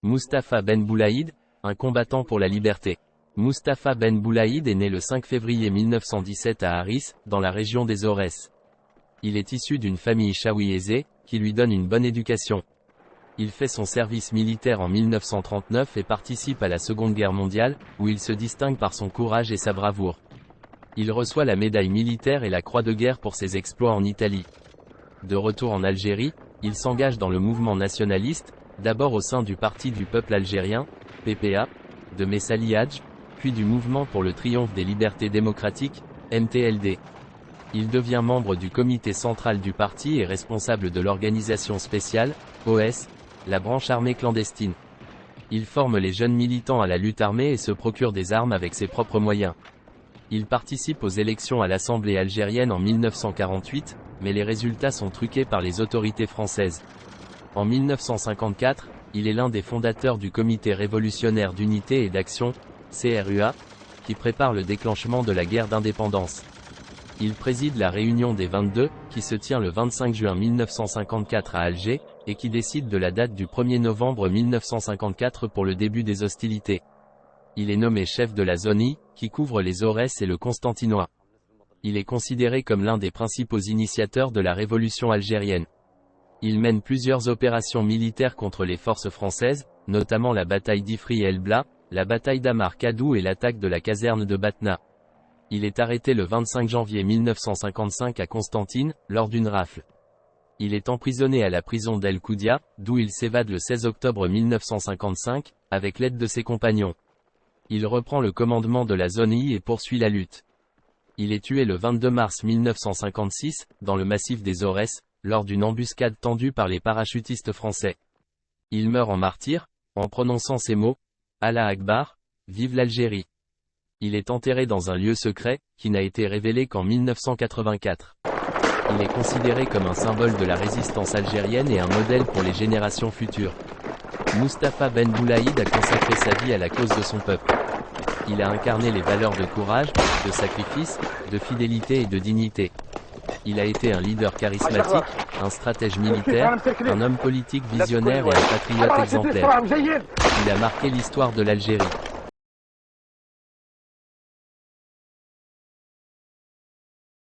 Mustapha Ben Boulaïd, un combattant pour la liberté. Mustapha Ben Boulaïd est né le 5 février 1917 à Harris, dans la région des Aurès. Il est issu d'une famille chaoui aisée, qui lui donne une bonne éducation. Il fait son service militaire en 1939 et participe à la Seconde Guerre mondiale, où il se distingue par son courage et sa bravoure. Il reçoit la médaille militaire et la croix de guerre pour ses exploits en Italie. De retour en Algérie, il s'engage dans le mouvement nationaliste, d'abord au sein du Parti du peuple algérien, PPA, de Messali Hadj, puis du Mouvement pour le triomphe des libertés démocratiques, MTLD. Il devient membre du comité central du parti et responsable de l'organisation spéciale, OS, la branche armée clandestine. Il forme les jeunes militants à la lutte armée et se procure des armes avec ses propres moyens. Il participe aux élections à l'Assemblée algérienne en 1948, mais les résultats sont truqués par les autorités françaises. En 1954, il est l'un des fondateurs du Comité révolutionnaire d'unité et d'action, CRUA, qui prépare le déclenchement de la guerre d'indépendance. Il préside la réunion des 22, qui se tient le 25 juin 1954 à Alger, et qui décide de la date du 1er novembre 1954 pour le début des hostilités. Il est nommé chef de la zone I, qui couvre les Aurès et le Constantinois. Il est considéré comme l'un des principaux initiateurs de la révolution algérienne. Il mène plusieurs opérations militaires contre les forces françaises, notamment la bataille d'Ifri et El-Bla, la bataille d'Amar Kadou et l'attaque de la caserne de Batna. Il est arrêté le 25 janvier 1955 à Constantine, lors d'une rafle. Il est emprisonné à la prison d'El Koudia, d'où il s'évade le 16 octobre 1955, avec l'aide de ses compagnons. Il reprend le commandement de la zone I et poursuit la lutte. Il est tué le 22 mars 1956, dans le massif des Aurès, lors d'une embuscade tendue par les parachutistes français. Il meurt en martyr, en prononçant ces mots, « Allah Akbar, vive l'Algérie ». Il est enterré dans un lieu secret, qui n'a été révélé qu'en 1984. Il est considéré comme un symbole de la résistance algérienne et un modèle pour les générations futures. Mustapha Ben Boulaïd a consacré sa vie à la cause de son peuple. Il a incarné les valeurs de courage, de sacrifice, de fidélité et de dignité. Il a été un leader charismatique, un stratège militaire, un homme politique visionnaire et un patriote exemplaire. Il a marqué l'histoire de l'Algérie.